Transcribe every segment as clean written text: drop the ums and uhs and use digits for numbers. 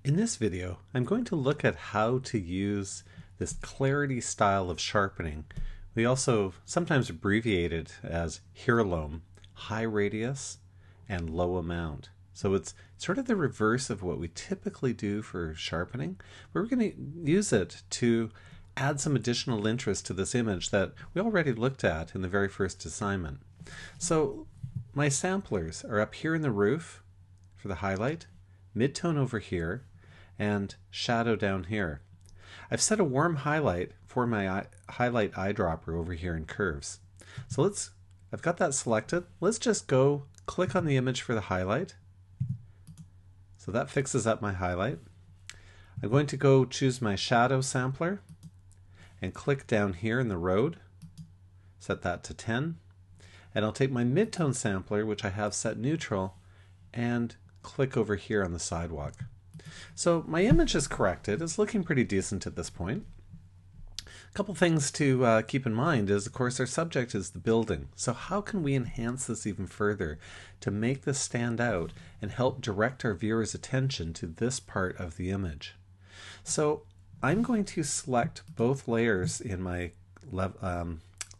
In this video, I'm going to look at how to use this clarity style of sharpening. We also sometimes abbreviate it as HIRALOAM, high radius and low amount. So it's sort of the reverse of what we typically do for sharpening. We're going to use it to add some additional interest to this image that we already looked at in the very first assignment. So my samplers are up here in the roof for the highlight, midtone over here, and shadow down here. I've set a warm highlight for my highlight eyedropper over here in curves. So I've got that selected. Let's just go click on the image for the highlight. So that fixes up my highlight. I'm going to go choose my shadow sampler and click down here in the road, set that to 10, and I'll take my midtone sampler, which I have set neutral, and click over here on the sidewalk. So my image is corrected. It's looking pretty decent at this point. A couple things to keep in mind is, of course, our subject is the building. So how can we enhance this even further to make this stand out and help direct our viewers' attention to this part of the image? So I'm going to select both layers in my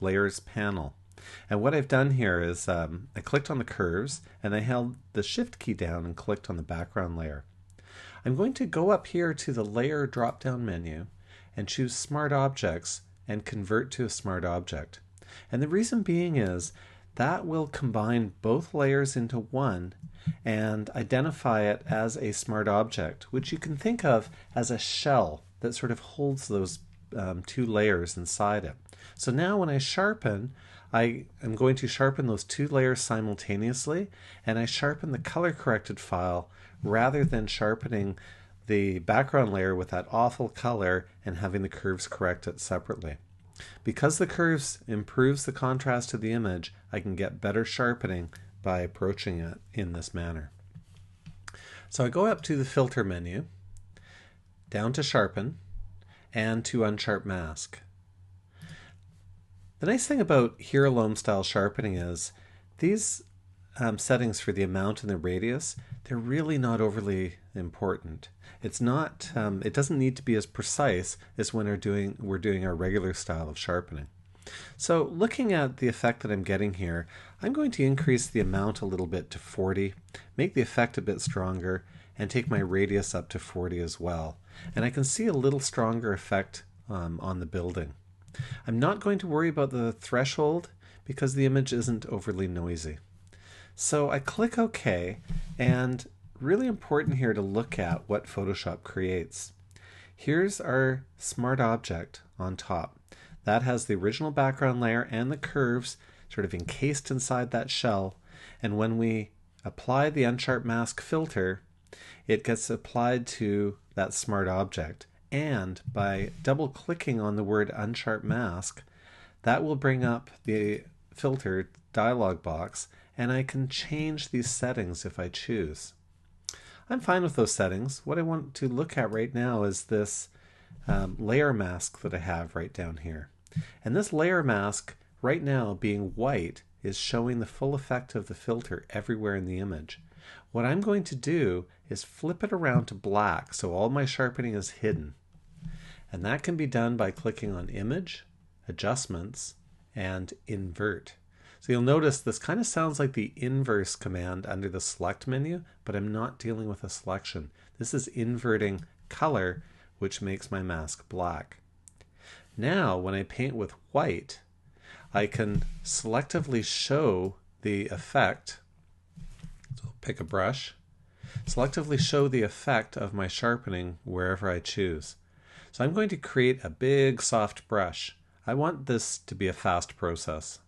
layers panel. And what I've done here is I clicked on the curves and I held the shift key down and clicked on the background layer. I'm going to go up here to the layer drop-down menu and choose Smart Objects and convert to a smart object. And the reason being is that will combine both layers into one and identify it as a smart object, which you can think of as a shell that sort of holds those two layers inside it. So now when I sharpen, I am going to sharpen those two layers simultaneously, and I sharpen the color corrected file rather than sharpening the background layer with that awful color and having the curves correct it separately. Because the curves improves the contrast of the image, I can get better sharpening by approaching it in this manner. So I go up to the filter menu, down to sharpen, and to unsharp mask. The nice thing about HIRALOAM style sharpening is these settings for the amount and the radius, they're really not overly important. It's not, it doesn't need to be as precise as when we're doing our regular style of sharpening. So looking at the effect that I'm getting here, I'm going to increase the amount a little bit to 40, make the effect a bit stronger, and take my radius up to 40 as well. And I can see a little stronger effect on the building. I'm not going to worry about the threshold because the image isn't overly noisy. So I click OK, and really important here to look at what Photoshop creates. Here's our smart object on top. That has the original background layer and the curves sort of encased inside that shell, and when we apply the unsharp mask filter, it gets applied to that smart object. And by double clicking on the word unsharp mask, that will bring up the filter dialog box, and I can change these settings if I choose. I'm fine with those settings. What I want to look at right now is this layer mask that I have right down here. And this layer mask right now being white is showing the full effect of the filter everywhere in the image. What I'm going to do is flip it around to black so all my sharpening is hidden. And that can be done by clicking on Image, Adjustments, and Invert. So you'll notice this kind of sounds like the inverse command under the Select menu, but I'm not dealing with a selection. This is inverting color, which makes my mask black. Now, when I paint with white, I can selectively show the effect. So I'll pick a brush, selectively show the effect of my sharpening wherever I choose. So I'm going to create a big soft brush. I want this to be a fast process.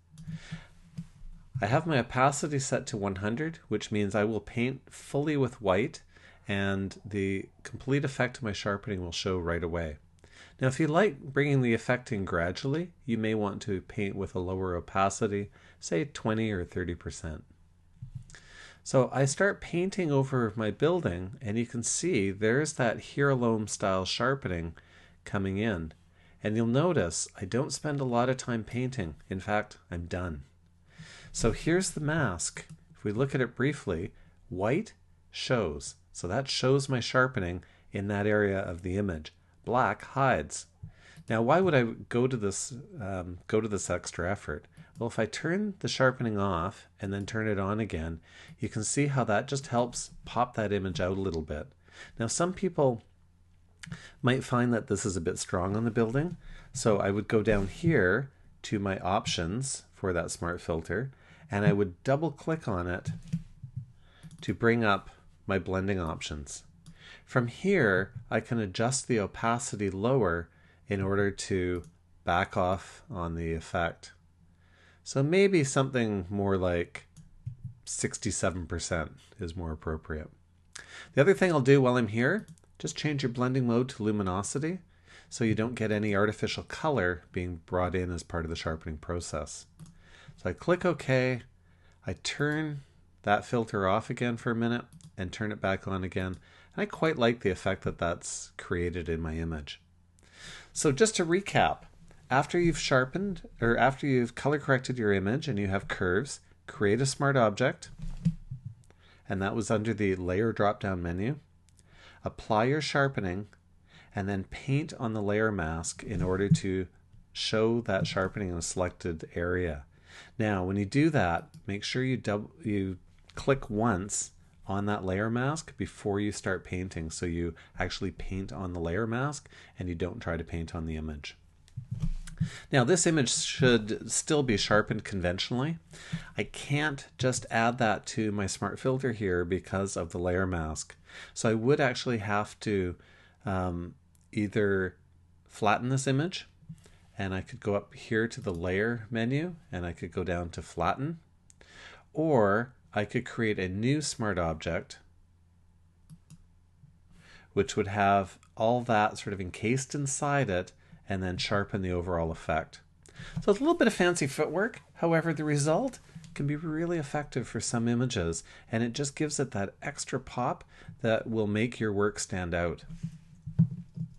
I have my opacity set to 100, which means I will paint fully with white and the complete effect of my sharpening will show right away. Now if you like bringing the effect in gradually, you may want to paint with a lower opacity, say 20 or 30%. So I start painting over my building, and you can see there's that HIRALOAM style sharpening coming in. And you'll notice I don't spend a lot of time painting. In fact, I'm done. So here's the mask. If we look at it briefly, white shows. So that shows my sharpening, in that area of the image. Black hides. Now, why would I go to this extra effort? Well, if I turn the sharpening off and then turn it on again, you can see how that just helps pop that image out a little bit. Now, some people might find that this is a bit strong on the building, so I would go down here to my options for that smart filter, and I would double click on it to bring up my blending options. From here, I can adjust the opacity lower in order to back off on the effect. So maybe something more like 67% is more appropriate. The other thing I'll do while I'm here, just change your blending mode to luminosity so you don't get any artificial color being brought in as part of the sharpening process. So I click OK, I turn that filter off again for a minute and turn it back on again. And I quite like the effect that that's created in my image. So just to recap, after you've sharpened or after you've color corrected your image and you have curves, create a smart object, and that was under the layer drop down menu. Apply your sharpening and then paint on the layer mask in order to show that sharpening in a selected area. Now when you do that, make sure you click once on that layer mask before you start painting, so you actually paint on the layer mask and you don't try to paint on the image. Now this image should still be sharpened conventionally. I can't just add that to my smart filter here because of the layer mask. So I would actually have to either flatten this image, and I could go up here to the layer menu and I could go down to flatten, or I could create a new smart object which would have all that sort of encased inside it and then sharpen the overall effect. So it's a little bit of fancy footwork. However, the result can be really effective for some images, and it just gives it that extra pop that will make your work stand out.